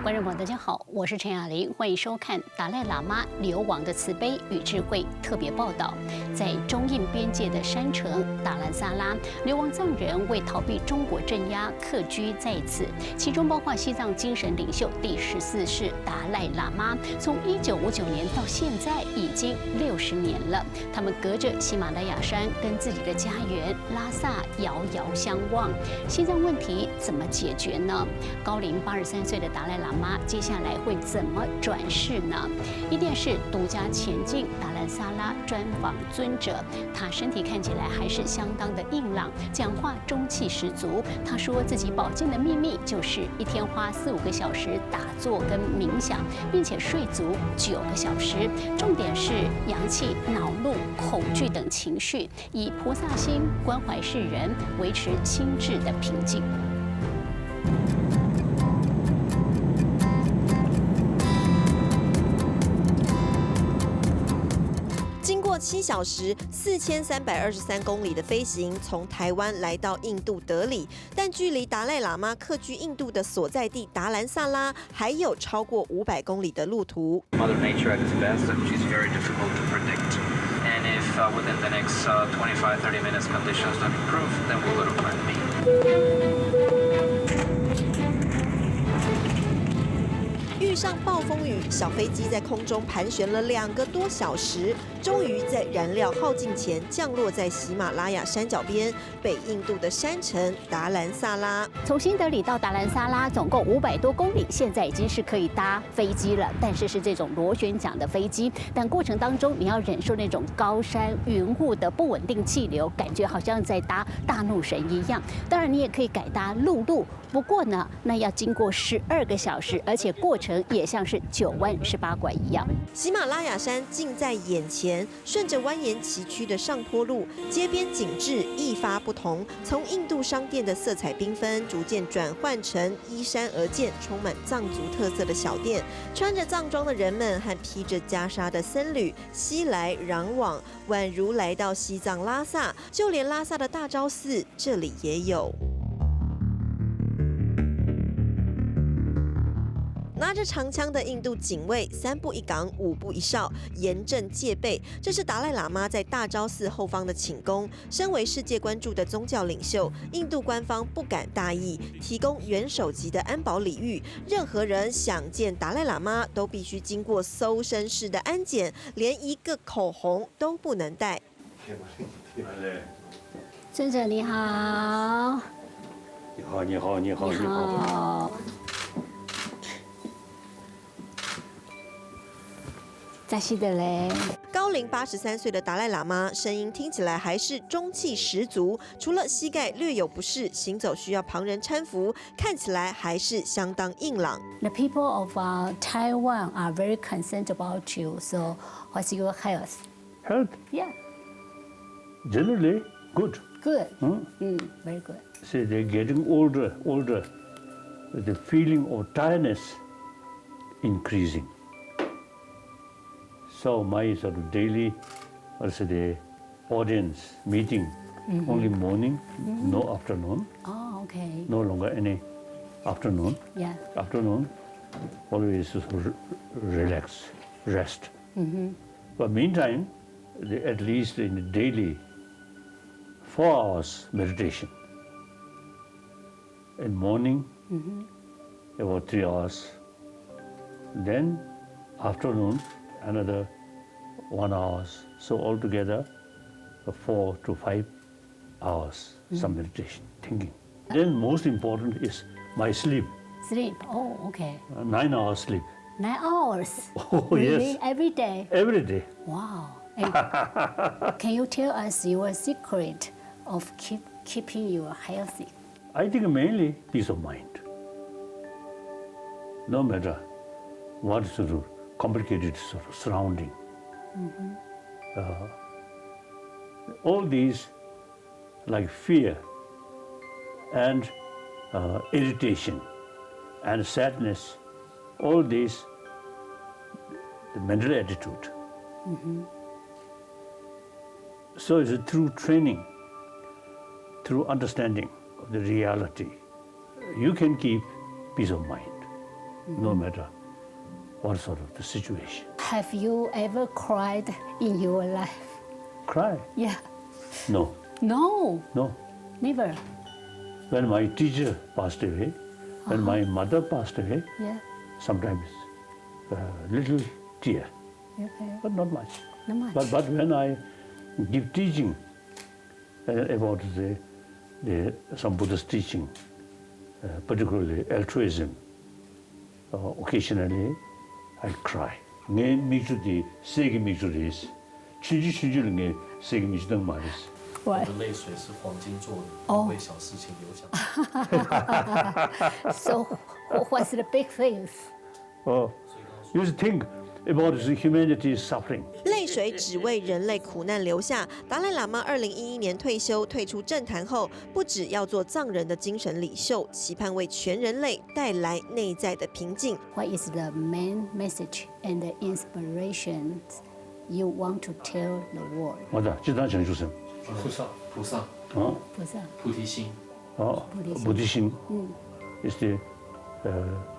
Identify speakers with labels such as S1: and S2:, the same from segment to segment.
S1: 观众朋友，大家好，我是陈雅琳，欢迎收看达赖喇嘛流亡的慈悲与智慧特别报道。在中印边界的山城达兰萨拉，流亡藏人为逃避中国镇压，客居在此，其中包括西藏精神领袖第14世达赖喇嘛。从1959年到现在已经60年了，他们隔着喜马拉雅山，跟自己的家园拉萨遥遥相望。西藏问题怎么解决呢？高龄83岁的达赖喇嘛接下来会怎么转世呢？伊甸是独家前进达兰萨拉专访尊者，他身体看起来还是相当的硬朗，讲话中气十足。他说自己保健的秘密就是一天花4、5个小时打坐跟冥想，并且睡足9个小时。重点是阳气、恼怒、恐惧等情绪，以菩萨心关怀世人，维持心智的平静。
S2: 经过7小时4323公里的飞行，从台湾来到印度德里，但距离达赖喇嘛客居印度的所在地达兰萨拉还有超过500公里的路途。
S3: Mother Nature at its best, she's very difficult to predict. And if within the next 25-30 minutes conditions don't improve, then we'll go to plan B.
S2: 遇上暴风雨，小飞机在空中盘旋了2个多小时，终于在燃料耗尽前降落在喜马拉雅山脚边北印度的山城达兰萨拉。
S1: 从新德里到达兰萨拉总共500多公里，现在已经是可以搭飞机了，但是是这种螺旋桨的飞机。但过程当中你要忍受那种高山云雾的不稳定气流，感觉好像在搭大怒神一样。当然你也可以改搭陆路，不过呢，那要经过12个小时，而且过程也像是9弯18拐一样。
S2: 喜马拉雅山近在眼前，顺着蜿蜒崎岖的上坡路，街边景致一发不同。从印度商店的色彩缤纷，逐渐转换成依山而建、充满藏族特色的小店。穿着藏装的人们和披着袈裟的僧侣熙来攘往，宛如来到西藏拉萨。就连拉萨的大昭寺，这里也有。拿着长枪的印度警卫，3步1岗，5步1哨，严阵戒备。这是达赖喇嘛在大昭寺后方的寝宫。身为世界关注的宗教领袖，印度官方不敢大意，提供元首级的安保礼遇。任何人想见达赖喇嘛，都必须经过搜身式的安检，连一个口红都不能带。
S1: 尊者你好。
S4: 你好，你好，你好，你好。
S1: 在西的嘞。
S2: 高龄83岁的达赖喇嘛，声音听起来还是中气十足。除了膝盖略有不适，行走需要旁人搀扶，看起来还是相当硬朗。
S1: The people of Taiwan are very concerned about you. So, what's your health?
S4: Health?
S1: Yeah.
S4: Generally, good.
S1: Good. Very good.
S4: See, they're getting older. The feeling of tiredness increasing. So my sort of daily, the audience meeting, only morning, no afternoon.
S1: Oh, okay.
S4: No longer any afternoon.
S1: Yeah.
S4: Afternoon, always relax, rest. But meantime, at least in the daily, 4 hours meditation. In morning, about 3 hours. Then afternoon, another 1 hour. So altogether, 4 to 5 hours, some meditation, thinking. Then most important is my sleep.
S1: Sleep. Oh, okay.
S4: 9 hours sleep.
S1: 9 hours.
S4: Oh,
S1: really?
S4: yes.
S1: Every day.
S4: Every day.
S1: Wow. And can you tell us your secret of keeping you healthy?
S4: I think mainly peace of mind. No matter what sort of complicated sort of surrounding. All these, like fear and irritation and sadness, all these, the mental attitude. So it's through training, through understanding of the reality, you can keep peace of mind. no matter what sort of the situation.
S1: Have you ever cried in your life?
S4: Cry?
S1: Yeah.
S4: No,
S1: No,
S4: no.
S1: never.
S4: When my teacher passed away, when my mother passed away,
S1: Yeah.
S4: sometimes little tear,
S1: Okay.
S4: but not much.
S1: Not much.
S4: But when I give teaching about some Buddhist teaching, particularly altruism, occasionally I cry. 내 미주디 세계 미주리스, 춘주를 내 세계 미주등 말이스.
S5: 我的泪水是黄金做的，不为小事情流下。
S1: So, what's the big things?
S4: Oh, you should think about the humanity's suffering.
S2: 泪水只为人类苦难留下。达赖喇嘛2011年退休，退出政坛后，不只要做藏人的精神领袖，期盼为全人类带来内在的平静。
S1: What is the main message and the inspiration you want to tell the world?
S4: 我的这段讲就是，
S5: 菩萨，
S1: 不是，
S5: 菩提心。
S4: 菩提心 is the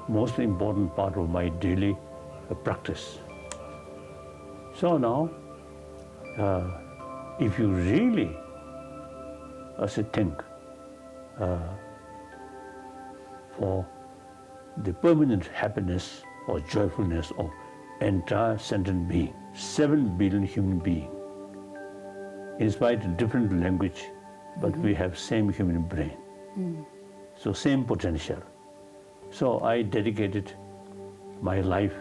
S4: most important part of my daily practice. So now, if you really, think for the permanent happiness or joyfulness of entire sentient being, 7 billion human beings, in spite of different language, but we have same human brain, so same potential. So I dedicated my life,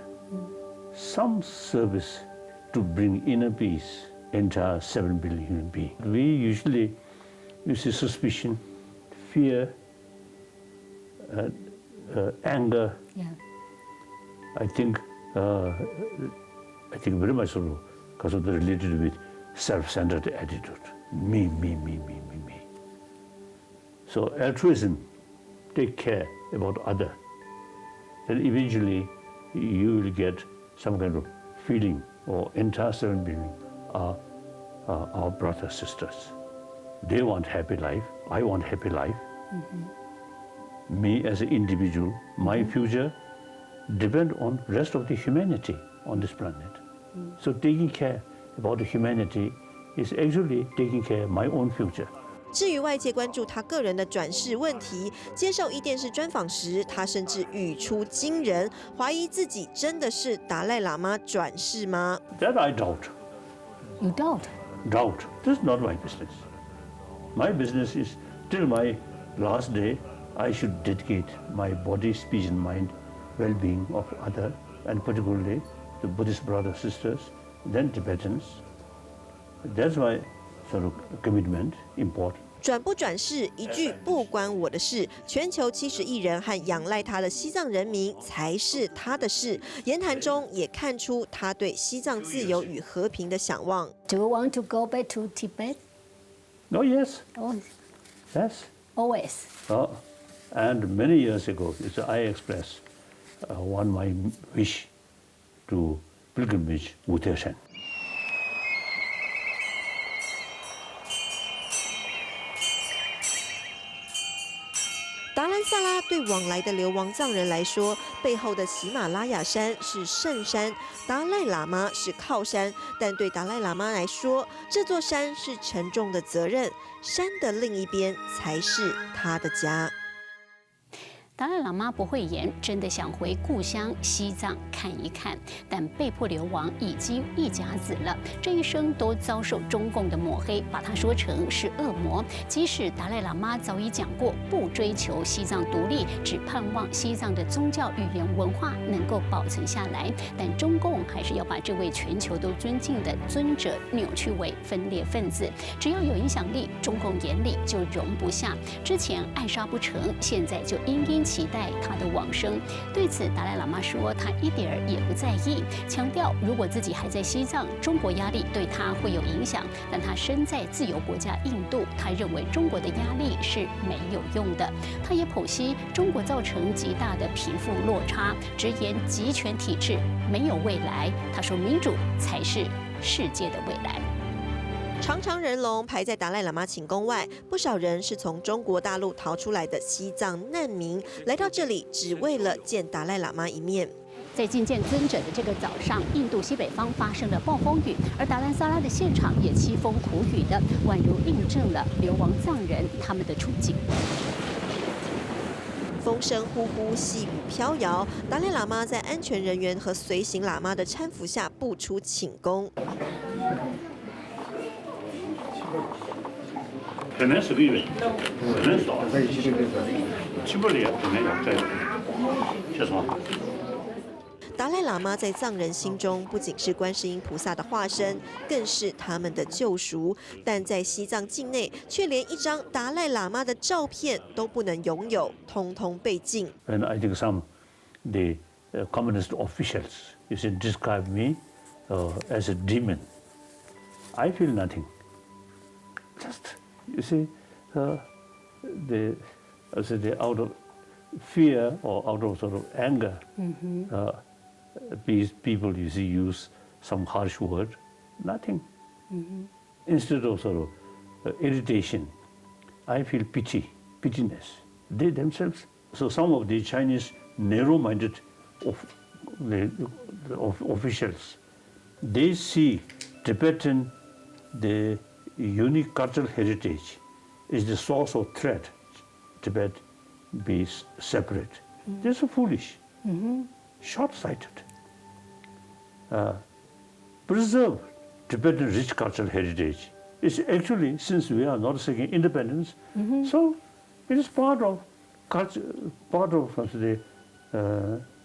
S4: some service to bring inner peace entire 7 billion human beings. We usually use suspicion, fear, anger.
S1: Yeah.
S4: I think very much so because of the related with self-centered attitude. Me. So altruism, take care about other. Then eventually you will get some kind of feeling or entire 7 billion are our brothers, sisters. They want happy life, I want happy life. Me as an individual, my future depend on rest of the humanity on this planet. So taking care about the humanity is actually taking care of my own future.
S2: 至于外界关注他个人的转世问题，接受伊电视专访时，他甚至语出惊人，怀疑自己真的是达赖喇嘛转世吗？
S4: That I doubt.
S1: You doubt?
S4: Doubt. This is not my business. My business is till my last day, I should dedicate my body, speech, and mind well-being of other, and particularly the Buddhist brothers, sisters, then Tibetans. That's my sort of commitment, important.
S2: 转不转世，一句不关我的事。全球70亿人和仰赖他的西藏人民才是他的事。言谈中也看出他对西藏自由与和平的向往。
S1: Do you want to go back to Tibet?
S4: Oh, yes.
S1: Oh,
S4: Yes.
S1: always.
S4: And many years ago, I expressed one my wish to pilgrimage Uttarakhand.
S2: 达兰萨拉对往来的流亡藏人来说，背后的喜马拉雅山是圣山，达赖喇嘛是靠山。但对达赖喇嘛来说，这座山是沉重的责任，山的另一边才是他的家。
S1: 达赖喇嘛不会言，真的想回故乡西藏看一看，但被迫流亡已经一甲子了，这一生都遭受中共的抹黑，把他说成是恶魔。即使达赖喇嘛早已讲过，不追求西藏独立，只盼望西藏的宗教、语言、文化能够保存下来，但中共还是要把这位全球都尊敬的尊者扭曲为分裂分子。只要有影响力，中共眼里就容不下。之前爱杀不成，现在就殷期待他的往生。对此，达赖喇嘛说他一点儿也不在意，强调如果自己还在西藏，中国压力对他会有影响。但他身在自由国家印度，他认为中国的压力是没有用的。他也剖析中国造成极大的贫富落差，直言集权体制没有未来。他说民主才是世界的未来。
S2: 长长人龙排在达赖喇嘛寝宫外，不少人是从中国大陆逃出来的西藏难民，来到这里只为了见达赖喇嘛一面。
S1: 在觐见尊者的这个早上，印度西北方发生了暴风雨，而达兰萨拉的现场也凄风苦雨的，宛如印证了流亡藏人他们的处境。
S2: 风声呼呼，细雨飘摇，达赖喇嘛在安全人员和随行喇嘛的搀扶下步出寝宫。
S4: 很难手艺人，很难少，去不了，很难在，叫什么？
S2: 达赖喇嘛在藏人心中不仅是观世音菩萨的化身，更是他们的救赎。但在西藏境内，却连一张达赖喇嘛的照片都不能拥有，通通被禁。
S4: And I think some the communist officials, you see, describe me as a demon. I feel nothing. Just you see, the out of fear or out of sort of anger. These people, you see, use some harsh word, nothing. Instead of sort of irritation, I feel pittiness. They themselves, so some of the Chinese narrow-minded officials, they see Tibetan, the unique cultural heritage is the source of threat. Tibet be separate. They're so foolish, short-sighted. Preserve Tibetan rich cultural heritage. It's actually, since we are not seeking independence, so it is part of culture, part of the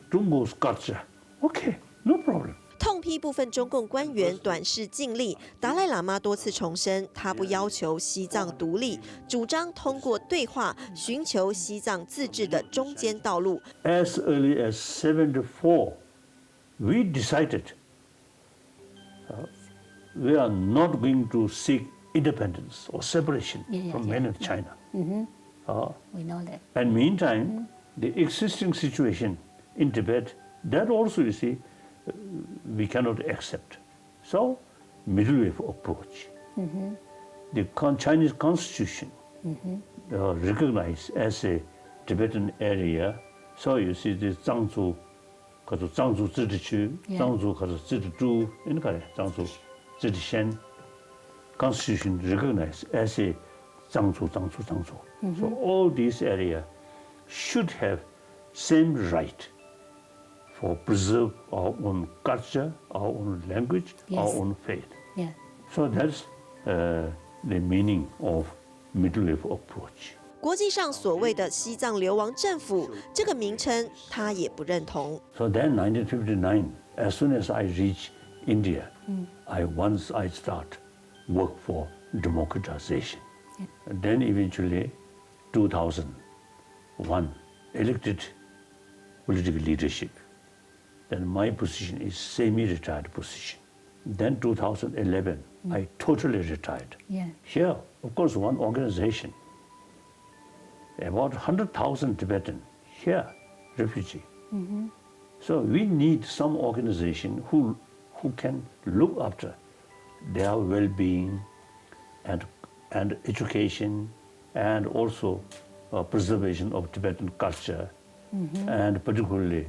S4: Tungu's culture. Okay, no problem.
S2: 痛批部分中共官员短视尽力，达赖喇嘛多次重申，他不要求西藏独立，主张通过对话寻求西藏自治的中间道路。
S4: As early as 1974, we decided we are not going to seek independence or separation from mainland China.
S1: We know that.
S4: And meantime, the existing situation in Tibet, that also, you see, we cannot accept. So, middle way approach. The Chinese constitution recognized as a Tibetan area. So you see, the Zhangzhou, 藏族自治区、藏族或者自治州，应该藏族自治县 constitution recognized as a 藏族。So all these areas should have same right for preserve our own culture, our own language, our own faith.
S1: Yeah.
S4: So that's the meaning of middle way approach.
S2: 国际上所谓的西藏流亡政府这个名称，他也不认同。
S4: So then, 1959, as soon as I reach India, I start work for democratization. And then eventually, 2001, elected political leadership. Then my position is semi-retired position. Then 2011, I totally retired.
S1: Yeah.
S4: Here, of course, one organization. About 100,000 Tibetan here, refugee. So we need some organization who can look after their well-being and education and also preservation of Tibetan culture and particularly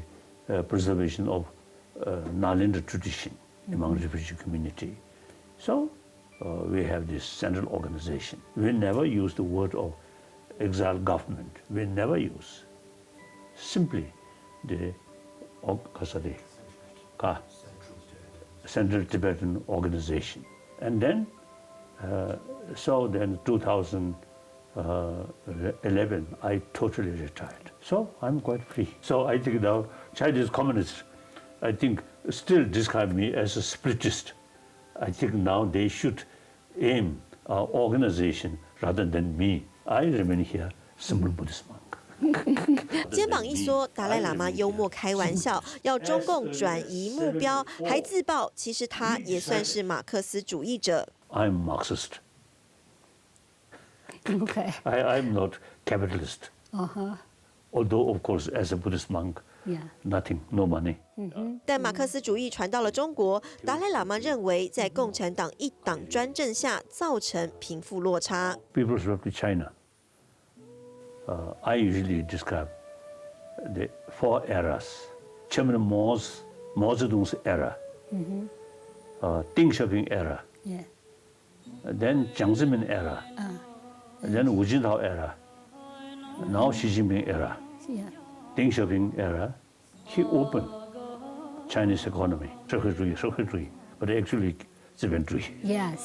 S4: preservation of Nalanda tradition among refugee community. So we have this central organization. We never use the word of exile government. We never use. Simply the Central Tibetan Organization. And then, so then 2011, I totally retired. So I'm quite free. So I think now Chinese communists, I think, still describe me as a spiritist. I think now they should aim our organization rather than me. I remain here, simple Buddhist monk.
S2: 肩膀一缩，达赖喇嘛幽默开玩笑，要中共转移目标，还自曝其实他也算是马克思主义者。
S4: I'm Marxist.
S1: Okay.
S4: I'm not capitalist. Although, of course, as a Buddhist monk, nothing, no money.
S2: 但马克思主义传到了中国，达赖喇嘛认为在共产党一党专政下造成贫富落差。
S4: People's Republic of China, I usually describe the 4 eras. Chairman Mao's Zedong's era, Deng Xiaoping era, then Jiang Zemin era, then Wu Jintao era, now Xi Jinping era. Deng Xiaoping era, he opened Chinese economy, 社会主义, but actually 资本主义.
S1: Yes,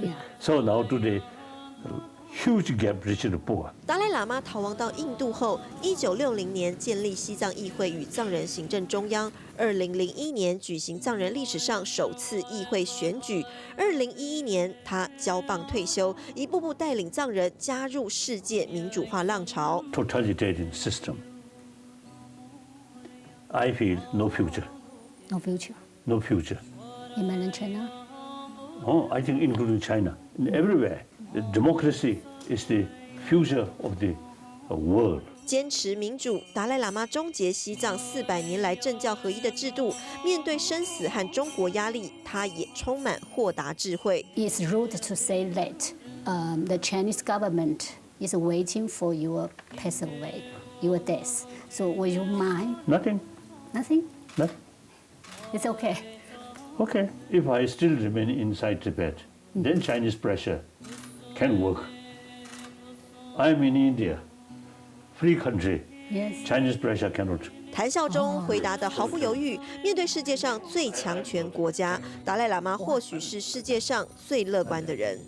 S1: yeah.
S4: So now today, huge gap reached the poor.
S2: 达赖喇嘛逃亡到印度后，1960年建立西藏议会与藏人行政中央，2001年举行藏人历史上首次议会选举，2011年他交棒退休，一步步带领藏人加入世界民主化浪潮。
S4: Totalitarian system. I feel no future.
S1: No future.
S4: No future.
S1: 也没人承认。
S4: Oh, I think including China, everywhere, the democracy is the future of the world.
S2: 坚持民主，达赖喇嘛终结西藏400年来政教合一的制度。面对生死和中国压力，他也充满豁达智慧。
S1: It's rude to say that the Chinese government is waiting for your pass away, your death. So would you mind?
S4: Nothing.
S1: Nothing?
S4: Nothing.
S1: It's okay.
S4: Okay, if I still remain inside Tibet, then Chinese pressure can work. I'm in India, free country.
S1: Yes.
S4: Chinese pressure cannot.
S2: 谈笑中回答得毫不犹豫。面对世界上最强权国家，达赖喇嘛或许是世界上最乐观的人。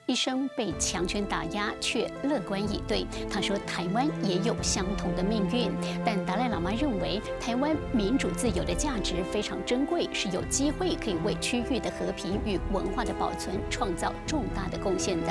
S1: 一生被强权打压，却乐观以对。他说，台湾也有相同的命运，但达赖喇嘛认为，台湾民主自由的价值非常珍贵，是有机会可以为区域的和平与文化的保存创造重大的贡献的。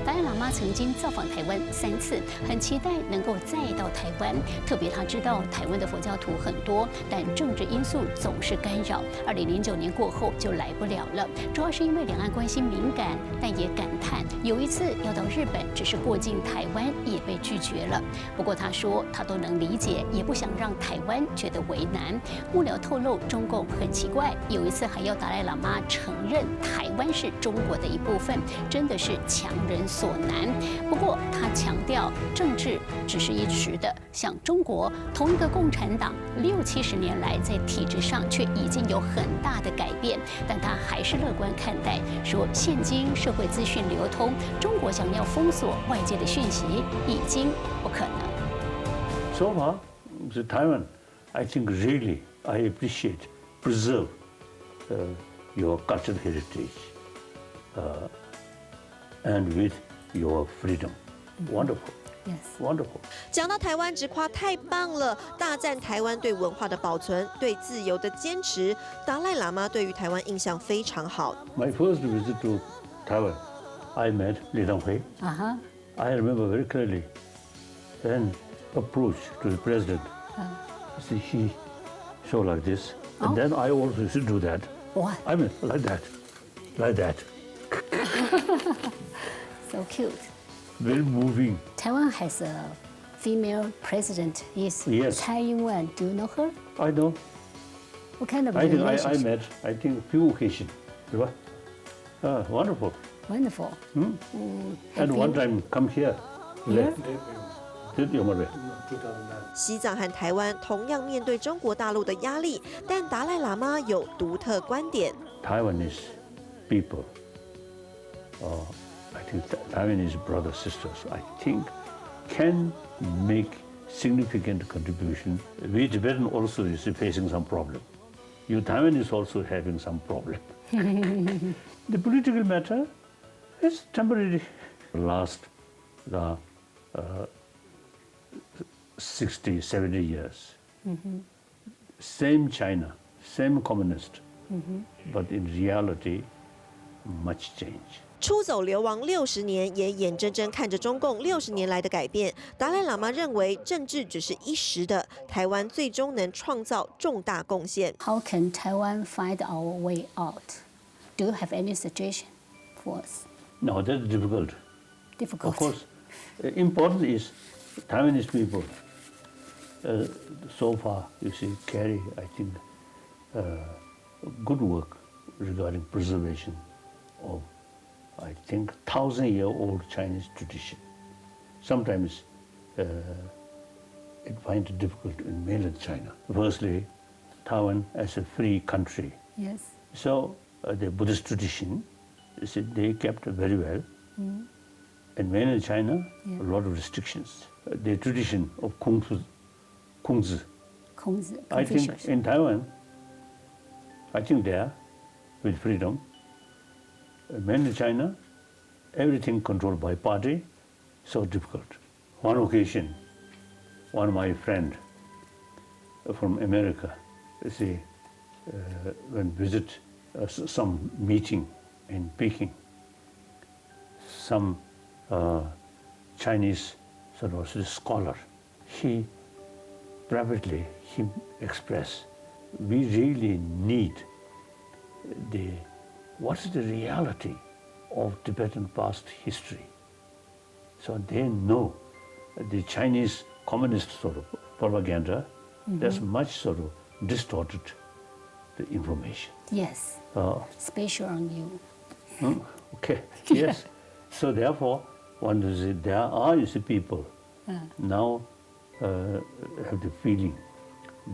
S1: 达赖喇嘛曾经造访台湾3次，很期待能够再到台湾。特别他知道台湾的佛教徒很多，但政治因素总是干扰。2009年过后就来不了了，主要是因为两岸关系敏感，但也感叹。 有一次要到日本，只是过境台湾也被拒绝了。不过他说他都能理解，也不想让台湾觉得为难。幕僚透露，中共很奇怪，有一次还要达赖喇嘛承认台湾是中国的一部分，真的是强人所难。不过他强调，政治只是一时的，像中国同一个共产党60、70年来在体制上却已经有很大的改变，但他还是乐观看待，说现今社会资讯流通。 中国想要封锁外界的讯息已经不可能。
S4: So far, the Taiwan, I think really I appreciate, preserve your cultural heritage and with your freedom. Wonderful.
S1: Yes.
S4: Wonderful.
S2: 讲到台湾，直夸太棒了，大赞台湾对文化的保存、对自由的坚持。达赖喇嘛对于台湾印象非常好。
S4: My first visit to Taiwan, I met Li Donghui. I remember very clearly. Then approached to the president. See, he show like this, and then I also used to do that.
S1: What?
S4: I mean, like that, like that.
S1: So cute.
S4: Very moving.
S1: Taiwan has a female president. Is
S4: Yes.
S1: Tsai Ing-wen. Do you know her?
S4: I know.
S1: What kind of
S4: I think I
S1: relationship?
S4: met. I think few occasions. Wonderful.
S1: Wonderful.
S4: And one time come here.
S1: Here?
S4: Did you remember?
S2: 西藏和台湾同样面对中国大陆的压力，但达赖喇嘛有独特观点。
S4: Taiwanese people, I think Taiwanese brothers sisters, I think can make significant contribution. We Tibetan also is facing some problem. You Taiwanese also having some problem. The political matter is temporary. Last the 60, 70 years. Same China, same communist, but in reality, much change.
S2: 出走流亡60年，也眼睁睁看着中共60年来的改变。达赖喇嘛认为，政治只是一时的，台湾最终能创造重大贡献。
S1: How can Taiwan find our way out? Do you have any suggestion for us?
S4: No, that's difficult.
S1: Difficult.
S4: Of course, important is Taiwanese people so far, you see, carry, I think, good work regarding preservation of, I think, 1,000-year-old Chinese tradition. Sometimes it finds it difficult in mainland China. Firstly, Taiwan as a free country.
S1: Yes.
S4: So the Buddhist tradition, you see, they kept very well. In mainland China, a lot of restrictions. The tradition of Kongzi. I think in Taiwan, I think there, with freedom. Mainland China, everything controlled by party, so difficult. One occasion, one of my friend from America, you see, when visit some meeting in Peking, some Chinese sort of scholar, he privately expressed, we really need what's the reality of Tibetan past history. So they know the Chinese communist sort of propaganda, that's much sort of distorted the information.
S1: Yes. Special on you.
S4: Okay, yes. So therefore, one is there are, you see, people now have the feeling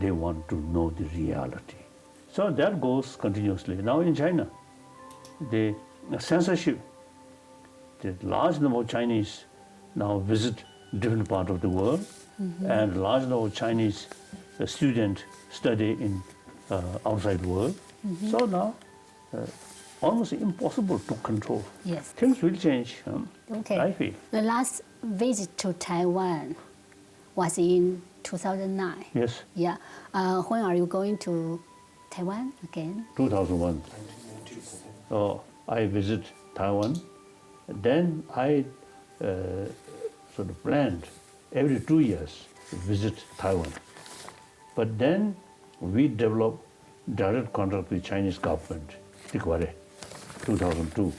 S4: they want to know the reality. So that goes continuously. Now in China, the censorship, the large number of Chinese now visit different parts of the world, and large number of Chinese students study in outside world. So now, almost impossible to control.
S1: Yes.
S4: Things will change,
S1: Okay.
S4: I feel.
S1: The last visit to Taiwan was in 2009.
S4: Yes,
S1: Yeah. When are you going to Taiwan again?
S4: 2001. I visit Taiwan. Then I sort of planned every 2 years to visit Taiwan. But then we developed direct contact with Chinese government, 2002.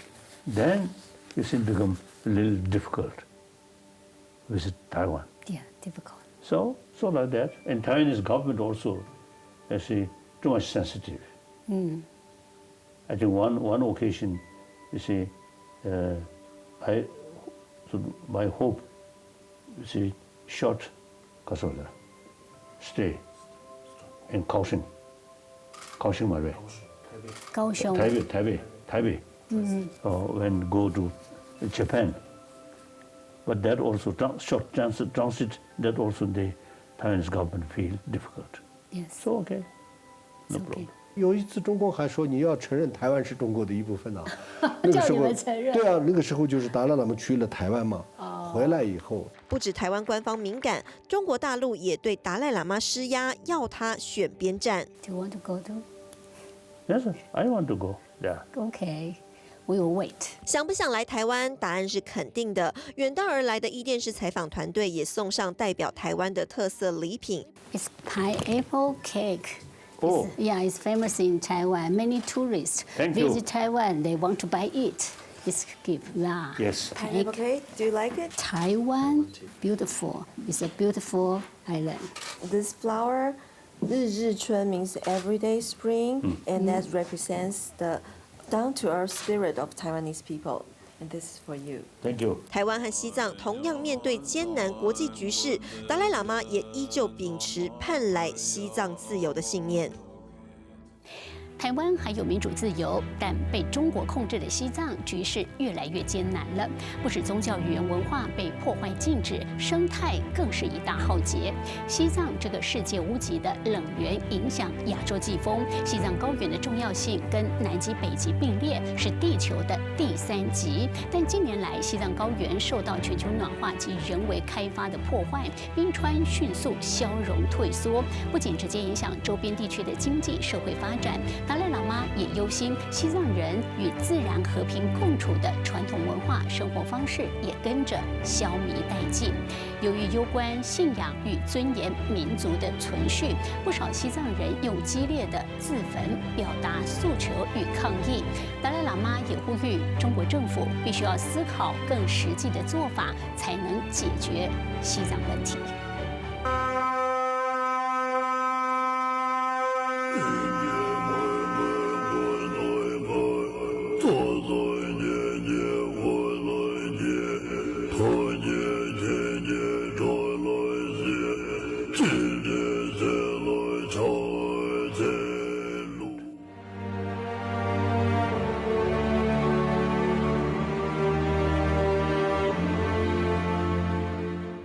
S4: Then it become a little difficult to visit Taiwan.
S1: Yeah, difficult.
S4: So like that. And Taiwanese government also, I see, too much sensitive. I think one occasion, you see, my hope, you see, short Kasola, stay in Kaohsiung, my way.
S1: Kaohsiung.
S4: Taipei. When go to Japan. But that also, short transit, that also the Taiwanese government feel difficult.
S1: Yes.
S4: So okay, no
S1: It's okay.
S4: problem.
S6: 有一次，中共还说你要承认台湾是中国的一部分呢、那个时
S1: 叫你
S6: 候，
S1: 们承认
S6: 对啊，那个时候就是达赖喇嘛去了台湾嘛。回来以后，
S2: 不止台湾官方敏感，中国大陆也对达赖喇嘛施压，要他选边站。
S1: Do you want to go to?
S4: Yes, I want to go there.
S1: Okay, we will wait.
S2: 想不想来台湾？答案是肯定的。远道而来的伊电视采访团队也送上代表台湾的特色礼品。
S1: It's pineapple cake.
S4: Oh.
S1: Yeah, it's famous in Taiwan. Many tourists
S4: Thank you.
S1: visit Taiwan. They want to buy it. It's gift. Yeah.
S4: Yes.
S2: Pineapple cake, do you like it?
S1: Taiwan, beautiful. It's a beautiful island.
S7: This flower, 日日春 means everyday spring, and that represents the down-to-earth spirit of Taiwanese people. And this is for you.
S4: Thank you.
S2: 台湾和西藏同样面对艰难国际局势，达赖喇嘛也依旧秉持盼来西藏自由的信念。
S1: 台湾还有民主自由，但被中国控制的西藏局势越来越艰难了。不止宗教语言文化被破坏禁止，生态更是一大浩劫。西藏这个世界屋脊的冷源影响亚洲季风，西藏高原的重要性跟南极、北极并列，是地球的第3极。但近年来，西藏高原受到全球暖化及人为开发的破坏，冰川迅速消融退缩，不仅直接影响周边地区的经济社会发展。 达赖喇嘛也忧心，西藏人与自然和平共处的传统文化生活方式也跟着消弭殆尽。由于攸关信仰与尊严民族的存续，不少西藏人用激烈的自焚表达诉求与抗议。达赖喇嘛也呼吁中国政府必须要思考更实际的做法，才能解决西藏问题。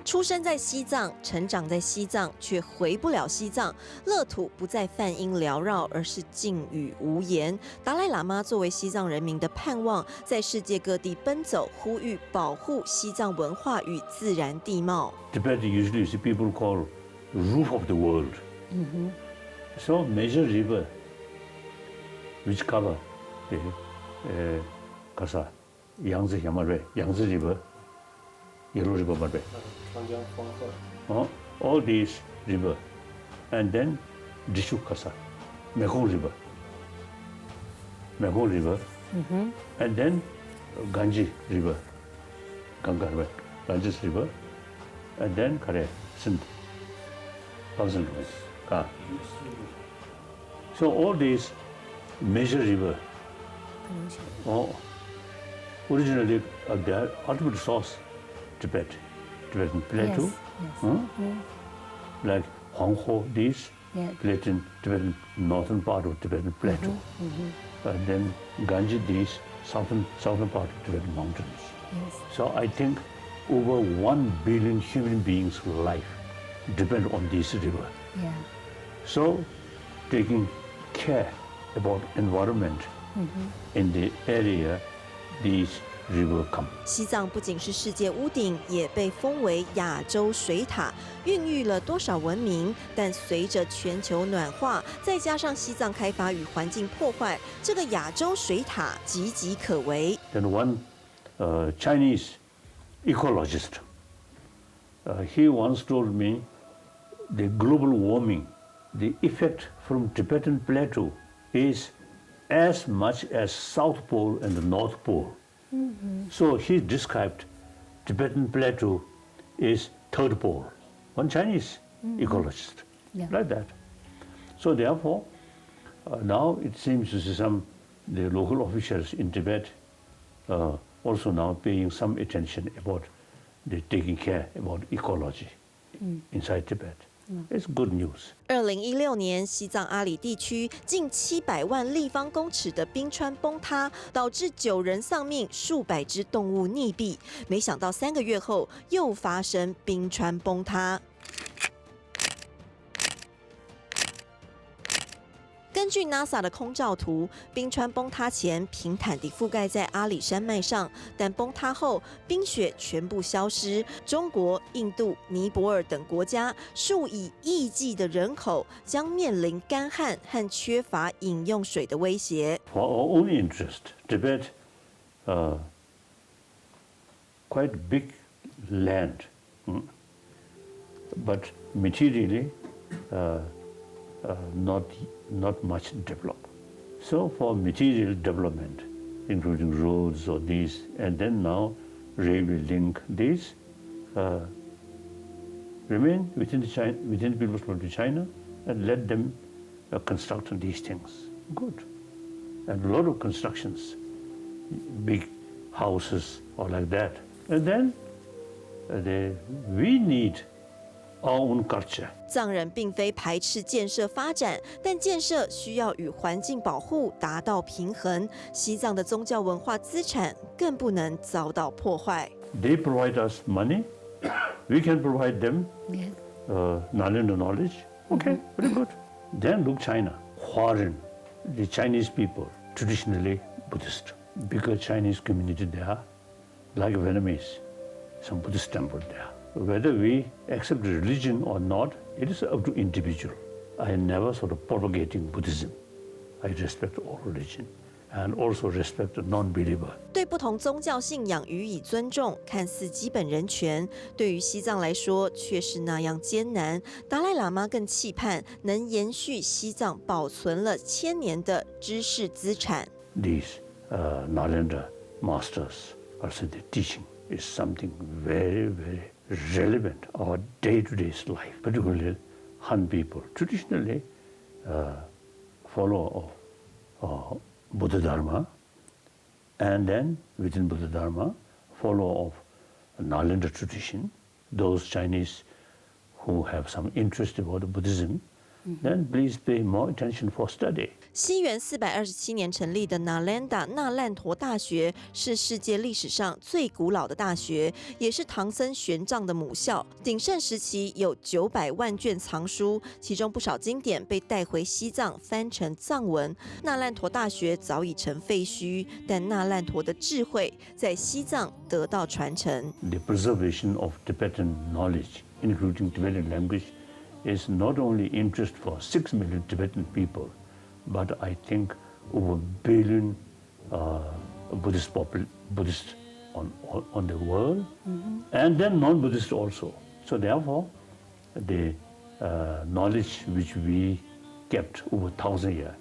S2: 出生在西藏，成长在西藏，却回不了西藏，乐土不再梵音缭绕，而是静语无言。达赖喇嘛作为西藏人民的盼望，在世界各地奔走，呼吁保护西藏文化与自然地貌。
S4: Tibet usually is people call roof of the world. So major river which cover the Kasa, Yangtze Yamarbe, Yangtze River, Yellow River Marbe.
S5: 长江、黄河。
S4: All these river, and then Dishu Kasa, Mekong River, and then Ganges River, Ganges River, and then Kare, Sindh, Pakistan. So all these major river, originally their ultimate source, Tibetan plateau, like Huanghe, these Tibetan northern part of Tibetan plateau, and then Ganges, these southern part of Tibetan mountains. So I think over 1 billion human beings' life depend on this river. So taking care about environment in the area these river come.
S2: 西藏不仅是世界屋顶，也被封为亚洲水塔，孕育了多少文明？但随着全球暖化，再加上西藏开发与环境破坏，这个亚洲水塔岌岌可危。
S4: Then one Chinese ecologist, he once told me the global warming, the effect from Tibetan plateau is as much as South Pole and the North Pole. So he described Tibetan plateau is third pole. One Chinese ecologist, like that. So therefore, now it seems to see the local officials in Tibet also now paying some attention about the taking care about ecology inside Tibet. It's good news.
S2: 2016年，西藏阿里地区近700万立方公尺的冰川崩塌，导致9人丧命，数百只动物溺毙。没想到3个月后，又发生冰川崩塌。根据 NASA 的空照图，冰川崩塌前平坦地覆盖在阿里山脉上，但崩塌后冰雪全部消失。中国、印度、尼泊尔等国家数以亿计的人口将面临干旱和缺乏饮用水的威胁。
S4: For our own interest, Tibet, quite big land, but materially not much developed. So for material development, including roads or these, and then now railway link, these remain within the People's Republic of China, and let them construct these things. Good. And a lot of constructions, big houses or like that. And then we need our own culture.
S2: 藏人并非排斥建设发展，但建设需要与环境保护达到平衡。西藏的宗教文化资产更不能遭到破坏。
S4: They provide us money, we can provide them knowledge. Okay, very good. Then look China. Huarun, the Chinese people, traditionally Buddhist. Bigger Chinese community there, like Vietnamese, some Buddhist temple there. Whether we accept religion or not, it is up to individual. I never sort of propagating Buddhism. I respect all religion and also respect the non-believer.
S2: 对不同宗教信仰予以尊重，看似基本人权，对于西藏来说却是那样艰难。达赖喇嘛更期盼能延续西藏保存了1000年的知识资产。
S4: These Nalanda masters also the teaching is something very, very relevant our day-to-day life, particularly Han people traditionally follow Buddha Dharma, and then within Buddha Dharma follow of Nalanda tradition. Those Chinese who have some interest about Buddhism, then please pay more attention for study.
S2: 西元427年成立的那烂陀大学是世界历史上最古老的大学，也是唐僧玄奘的母校。鼎盛时期有900万卷藏书，其中不少经典被带回西藏翻成藏文。那烂陀大学早已成废墟，但那烂陀的智慧在西藏得到传承。
S4: The preservation of Tibetan knowledge, including Tibetan language, is not only interest for 6 million Tibetan people, but I think over a billion Buddhists on the world, and then non-Buddhists also. So therefore, the knowledge which we kept over 1,000 years,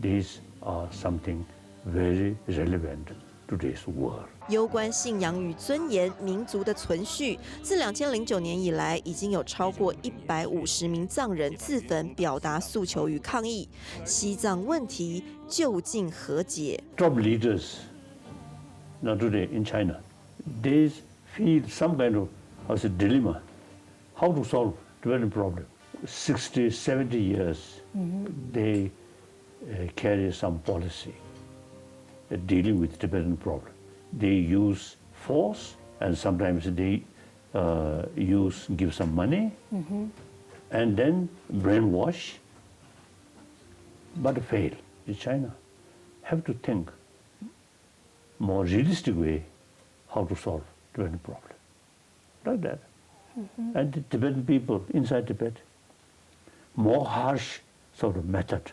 S4: these are something very relevant to today's world.
S2: 攸关信仰与尊严、民族的存续，自2009年以来，已经有超过150名藏人自焚，表达诉求与抗议。西藏问题究竟何解？
S4: Top leaders now today in China, they feel some kind of dilemma, how to solve Tibetan problem. 60, 70 years, they carry some policy dealing with Tibetan problem. They use force, and sometimes they give some money, and then brainwash, but fail. China have to think more realistic way how to solve Tibetan problem, like that. And the Tibetan people inside Tibet, more harsh sort of method,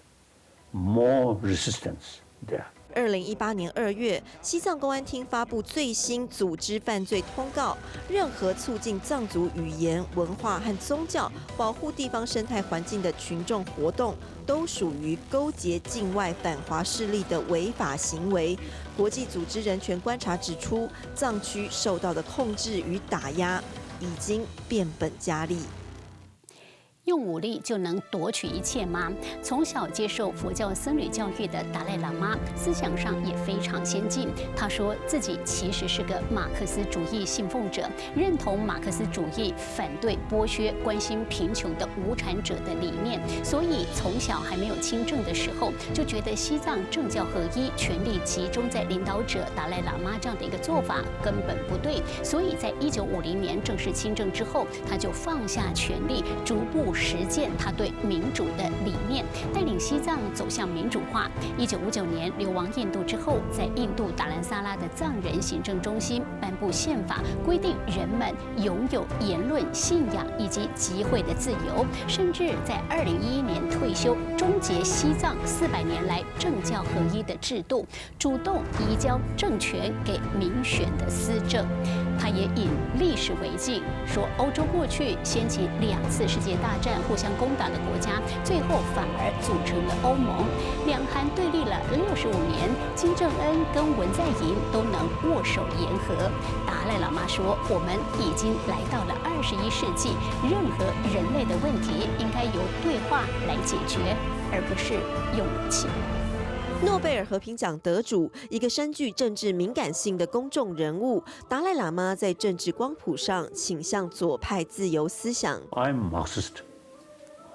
S4: more resistance there.
S2: 2018年2月，西藏公安厅发布最新组织犯罪通告，任何促进藏族语言、文化和宗教、保护地方生态环境的群众活动，都属于勾结境外反华势力的违法行为。国际组织人权观察指出，藏区受到的控制与打压已经变本加厉。
S1: 用武力就能夺取一切吗？从小接受佛教僧侣教育的达赖喇嘛，思想上也非常先进。他说自己其实是个马克思主义信奉者，认同马克思主义，反对剥削、关心贫穷的无产者的理念。所以从小还没有亲政的时候，就觉得西藏政教合一、权力集中在领导者达赖喇嘛这样的一个做法根本不对。所以在1950年正式亲政之后，他就放下权力，逐步实践他对民主的理念，带领西藏走向民主化。1959年流亡印度之后，在印度达兰萨拉的藏人行政中心颁布宪法，规定人们拥有言论、信仰以及集会的自由，甚至在2011年退休，终结西藏400年来政教合一的制度，主动移交政权给民选的司政。他也引历史为镜，说欧洲过去掀起2次世界大战互相攻打的国家，最后反而组成了欧盟。两韩对立了65年，金正恩跟文在寅都能握手言和。达赖喇嘛说，我们已经来到了21世纪，任何人类的问题应该由对话来解决，而不是用武器。
S2: 诺贝尔和平奖得主，一个深具政治敏感性的公众人物，达赖喇嘛在政治光谱上倾向左派自由思想。
S4: I'm Marxist.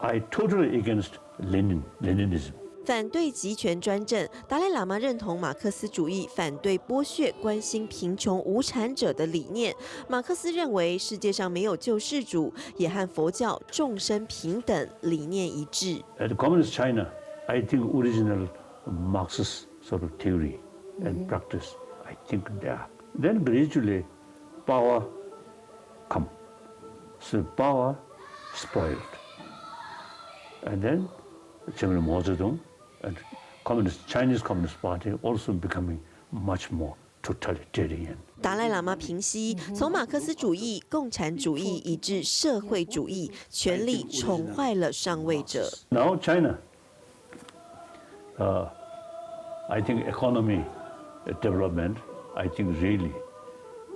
S4: I totally against Leninism.
S2: 反对集权专政，达赖喇嘛认同马克思主义，反对剥削，关心贫穷无产者的理念。马克思认为世界上没有救世主，也和佛教众生平等理念一致。
S4: At Communist China, I think original Marxist sort of theory and practice, I think there. Then gradually power come. So power spoiled. And then General Mao Zedong and Chinese Communist Party also becoming much more totalitarian.
S2: 达赖喇嘛平息，从马克思主义、共产主义以至社会主义，权力宠坏了上位者。
S4: Now China, I think economy development, I think really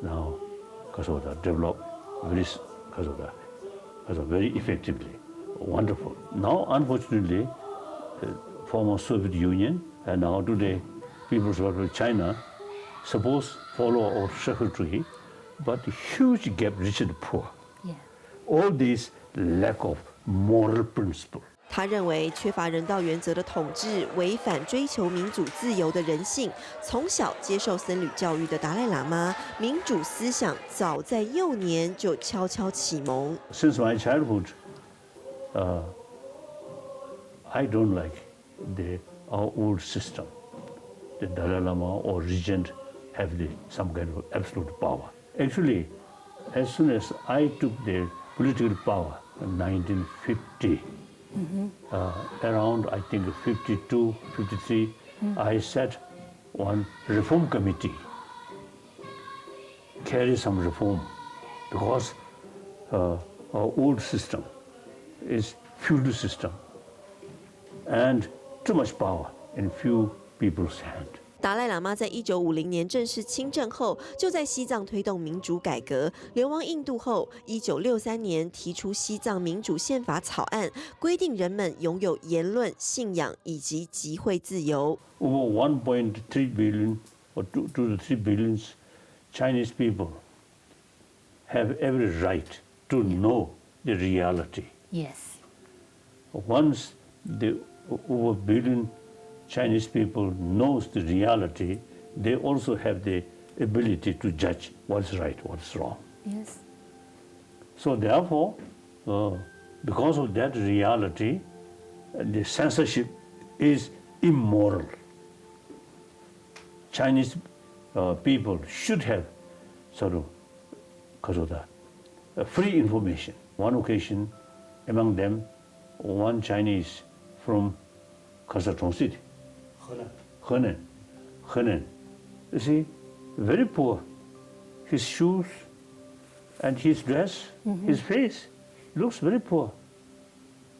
S4: now because of that develop very effectively, wonderful. Now unfortunately, former Soviet Union and now today People's Republic of China suppose follow our secretary, but huge gap rich and poor.
S1: Yeah.
S4: All these lack of moral principle.
S2: 他认为缺乏人道原则的统治违反追求民主自由的人性。从小接受僧侣教育的达赖喇嘛，民主思想早在幼年就悄悄启蒙。
S4: Since my childhood, I don't like our old system. The Dalai Lama or regent have some kind of absolute power. Actually, as soon as I took the political power in 1950, around I think 52, 53, I set one reform committee, carry some reform, because our old system is feudal system and too much power in few people's hand.
S2: 达赖喇嘛在1950年正式亲政后，就在西藏推动民主改革。流亡印度后，1963年提出西藏民主宪法草案，规定人们拥有言论、信仰以及集会自由。
S4: Over 1.3 billion or 2 to 3 billion Chinese people have every right to know the reality.
S1: Yes.
S4: Once the over billion Chinese people knows the reality, they also have the ability to judge what's right, what's wrong.
S1: Yes.
S4: So therefore, because of that reality, the censorship is immoral. Chinese people should have sort of, because of that, free information. One occasion, among them, one Chinese from Kazakhstan City, Henan. You see, very poor. His shoes and his dress, his face looks very poor.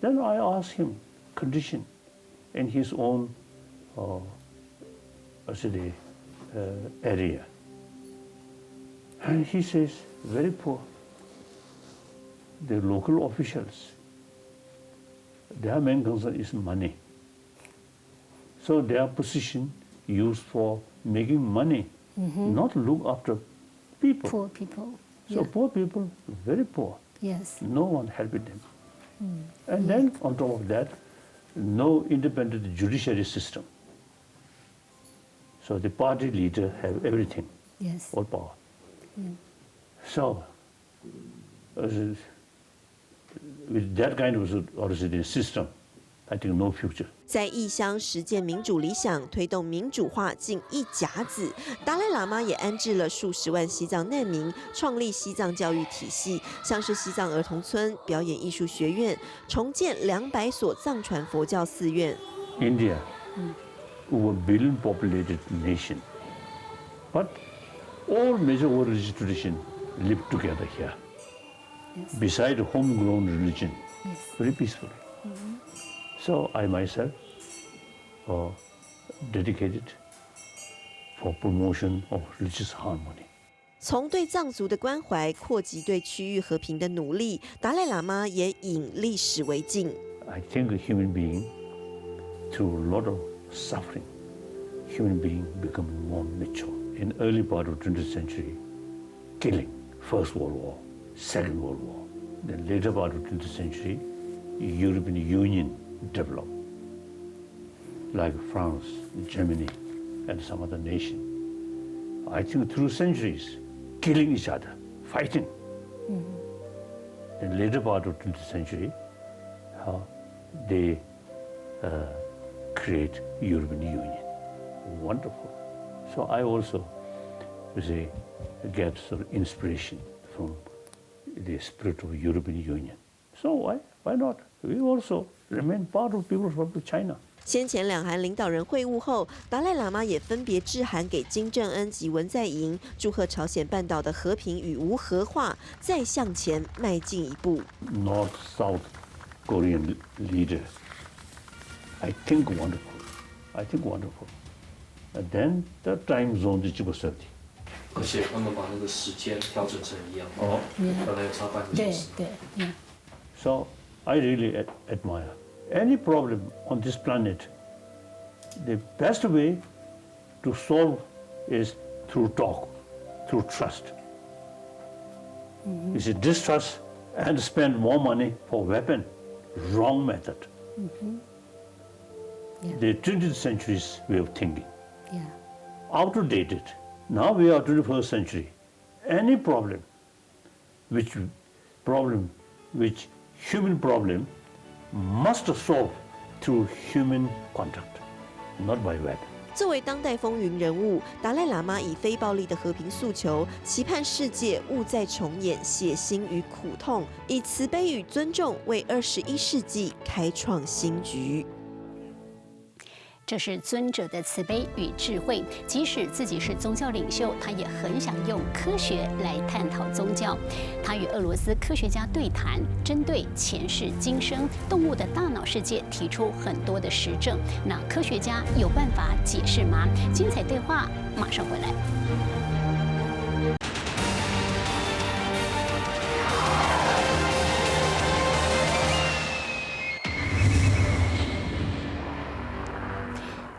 S4: Then I asked him condition in his own area. And he says, very poor. The local officials, their main concern is money. So their position used for making money, not look after people.
S1: Poor people.
S4: So poor people, very poor.
S1: Yes.
S4: No one helping them. And then on top of that, no independent judiciary system. So the party leader have everything,
S1: Yes.
S4: all power. So with that kind of system, I think no future.
S2: 在异乡实践民主理想，推动民主化近一甲子。达赖喇嘛也安置了数十万西藏难民，创立西藏教育体系，像是西藏儿童村、表演艺术学院，重建200所藏传佛教寺院。
S4: India, over a billion populated nation, but all major religious traditions live together here.
S1: Yes.
S4: Beside homegrown religion,
S1: Yes.
S4: very peacefully. So I myself dedicated for promotion of religious harmony.
S2: 从对藏族的关怀扩及对区域和平的努力，达赖喇嘛也引历史为镜。
S4: I think a human being, through a lot of suffering, human being become more mature. In early part of 20th century, killing, First World War, Second World War. Then later part of 20th century, European Union developed, like France, Germany, and some other nation. I think through centuries, killing each other, fighting. In later part of 20th century, they create European Union. Wonderful. So I also, get sort of inspiration from the spirit of European Union. So why not? We also remain part of People's Republic of China.
S2: 先前两韩领导人会晤后，达赖喇嘛也分别致函给金正恩及文在寅，祝贺朝鲜半岛的和平与无核化再向前迈进一步。
S4: North-South Korean leader, I think wonderful. And then the time zone is 7:30.
S5: 而且他们把那个时间调整成一样，本来有差半个小时。
S1: 对，
S4: So I really admire. Any problem on this planet, the best way to solve is through talk, through trust. You see, distrust and spend more money for weapon, wrong method. The 20th century's way of thinking.
S1: Yeah.
S4: Outdated. Now we are 21st century. Any problem which human problem must solve through human contact, not by web.
S2: 作为当代风云人物，达赖喇嘛以非暴力的和平诉求，期盼世界勿再重演血腥与苦痛，以慈悲与尊重为21世纪开创新局。
S1: 这是尊者的慈悲与智慧，即使自己是宗教领袖，他也很想用科学来探讨宗教。他与俄罗斯科学家对谈，针对前世今生、动物的大脑世界提出很多的实证。那科学家有办法解释吗？精彩对话马上回来。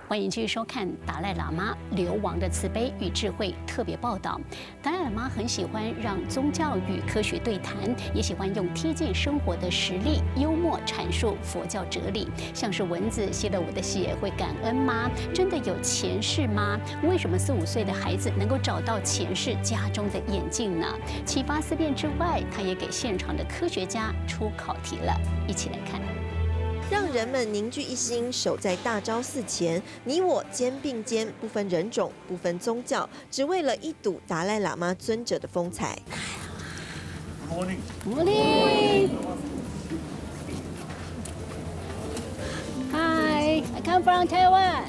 S1: 欢迎继续收看达赖喇嘛流亡的慈悲与智慧特别报道。达赖喇嘛很喜欢让宗教与科学对谈，也喜欢用贴近生活的实例、幽默阐述佛教哲理。像是蚊子吸了我的血会感恩吗？真的有前世吗？为什么4、5岁的孩子能够找到前世家中的眼镜呢？启发思辨之外，他也给现场的科学家出考题了，一起来看。
S2: 让人们凝聚一心，守在大昭寺前，你我肩并肩，不分人种，不分宗教，只为了一睹达赖喇嘛尊者的风采。
S4: Morning.
S1: Morning. Hi, I come from Taiwan.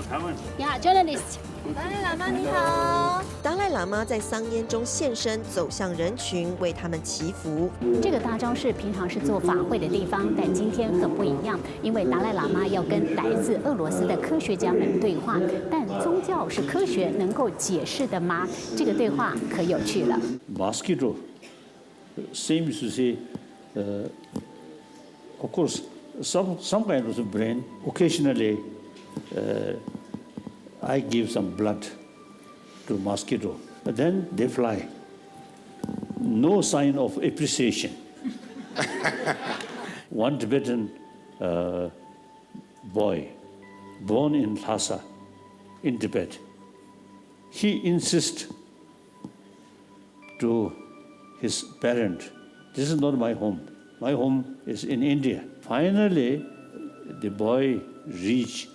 S4: Taiwan.
S1: Yeah, journalist.
S7: 达赖喇嘛你好。
S2: 达赖喇嘛在桑烟中现身，走向人群，为他们祈福。
S1: 这个大昭寺平常是做法会的地方，但今天很不一样，因为达赖喇嘛要跟来自俄罗斯的科学家们对话。但宗教是科学能够解释的吗？这个对话可有趣了。
S4: Mosquito seems to say, of course, some kind of brain. Occasionally, I give some blood to mosquito, but then they fly. No sign of appreciation. One Tibetan boy, born in Lhasa, in Tibet, he insists to his parent, this is not my home. My home is in India. Finally, the boy reached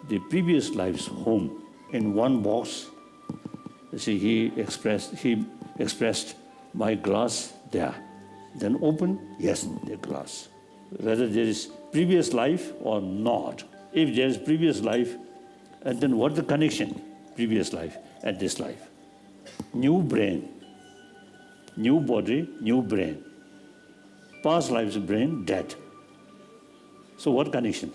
S4: the previous life's home in one box. See, he expressed my glass there. Then open, yes, the glass. Whether there is previous life or not. If there is previous life, and then what the connection? Previous life and this life. New brain, new body, new brain. Past life's brain dead. So what connection?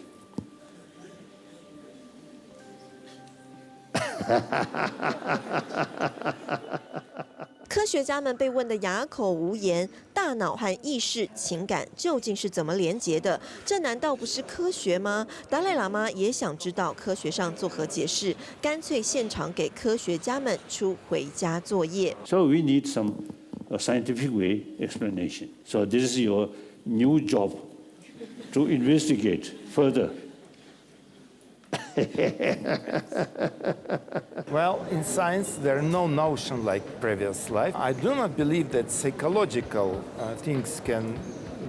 S2: 科学家们被问得哑口无言，大脑和意识、情感究竟是怎么连结的？这难道不是科学吗？达赖喇嘛也想知道科学上作何解释，干脆现场给科学家们出回家作业。
S4: So we need some scientific way explanation. So this is your new job to investigate further.
S8: Well, in science, there are no notion like previous life. I do not believe that psychological things can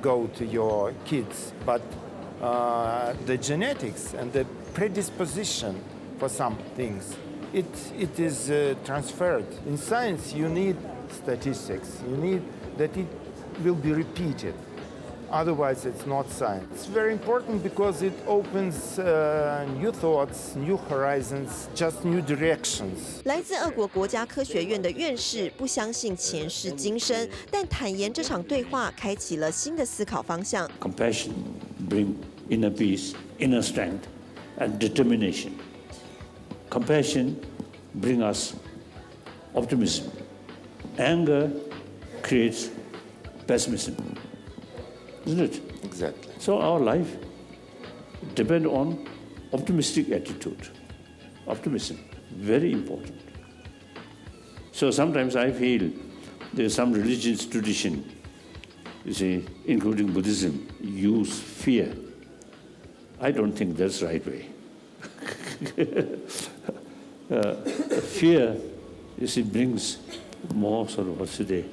S8: go to your kids, but the genetics and the predisposition for some things, it is transferred. In science, you need statistics. You need that it will be repeated. Otherwise, it's not science. It's very important because it opens new thoughts, new horizons, just new directions.
S2: 来自俄国国家科学院的院士不相信前世今生，但坦言这场对话开启了新的思考方向。
S4: Compassion brings inner peace, inner strength, and determination. Compassion brings us optimism. Anger creates pessimism. Isn't it?
S8: Exactly.
S4: So our life depends on optimistic attitude. Optimism, very important. So sometimes I feel there's some religious tradition, you see, including Buddhism, use fear I don't think that's the right way. Fear, you see, brings more sort of, what's the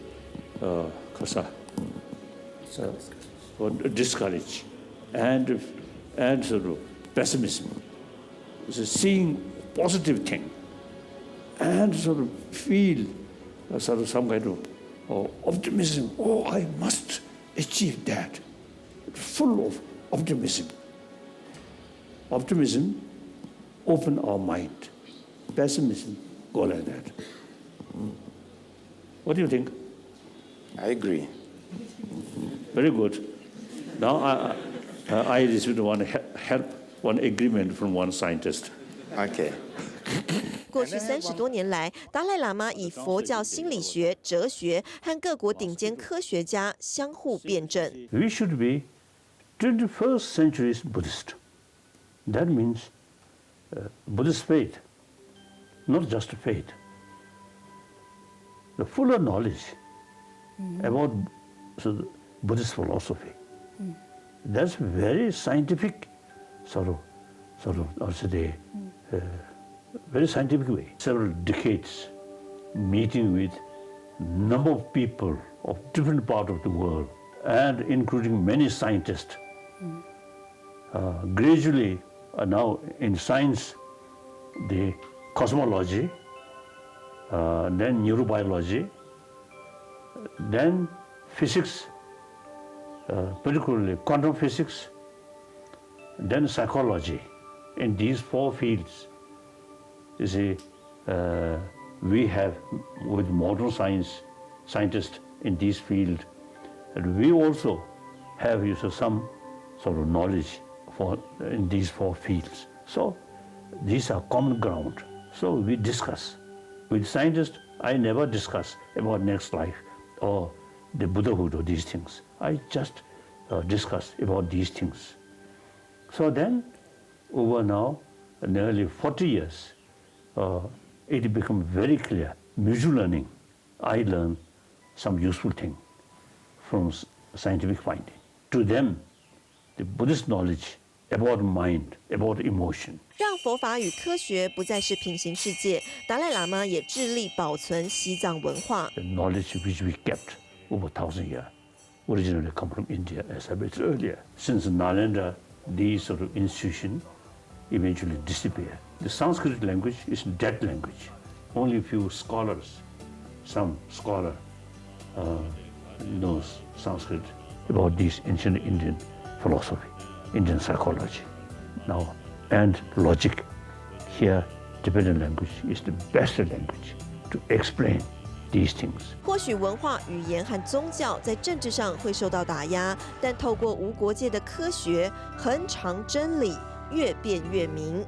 S4: discourage and sort of pessimism. So seeing positive thing and sort of feel sort of some kind of optimism. Oh, I must achieve that. Full of optimism. Optimism open our mind. Pessimism go like that. What do you think?
S8: I agree.
S4: Very good. Now I received one agreement from one scientist.
S8: Okay.
S2: 过去30多年来，达赖喇嘛以佛教心理学、哲学和各国顶尖科学家相互辩证。
S4: We should be 21st century Buddhist. That means Buddhist faith, not just faith. The fuller knowledge about Buddhist philosophy. That's very scientific, very scientific way. Several decades meeting with number of people of different parts of the world, and including many scientists. Gradually, now in science, the cosmology, then neurobiology, then physics, particularly quantum physics, then psychology. In these 4 fields, you see, we have with modern scientists in this field, and we also have some sort of knowledge in these 4 fields. So these are common ground. So we discuss. With scientists, I never discuss about next life or the Buddhahood or these things. I just discuss about these things. So then, over now, nearly 40 years, it became very clear. Mutual learning, I learned some useful thing from scientific finding. To them, the Buddhist knowledge about mind, about emotion.
S2: 让佛法与科学不再是平行世界，达赖喇嘛也致力保存西藏文化。
S4: The knowledge which we kept over 1,000 years originally come from India, as I mentioned earlier. Since Nalanda, these sort of institutions eventually disappear. The Sanskrit language is dead language. Only a few scholars, some scholar knows Sanskrit about this ancient Indian philosophy, Indian psychology. Now, and logic. Here, Tibetan language is the best language to explain these things.
S2: 或许文化、语言和宗教在政治上会受到打压，但透过无国界的科学，恒常真理越辩越明。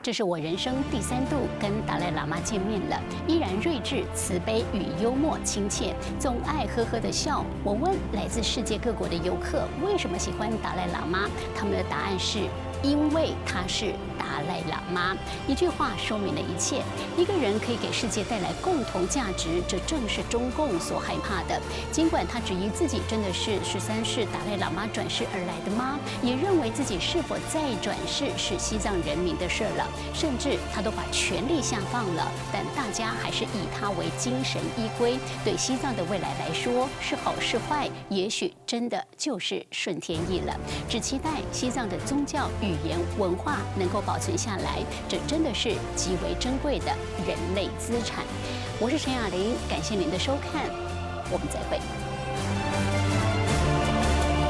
S1: 这是我人生第3度跟达赖喇嘛见面了，依然睿智、慈悲与幽默亲切，总爱呵呵的笑。我问来自世界各国的游客为什么喜欢达赖喇嘛，他们的答案是因为他是达赖喇嘛。一句话说明了一切。一个人可以给世界带来共同价值，这正是中共所害怕的。尽管他质疑自己真的是13世达赖喇嘛转世而来的吗？也认为自己是否再转世是西藏人民的事了，甚至他都把权力下放了。但大家还是以他为精神依归。对西藏的未来来说，是好是坏，也许真的就是顺天意了。只期待西藏的宗教、语言、文化能够保存下来，这真的是极为珍贵的人类资产。我是陈雅琳，感谢您的收看，我们再会。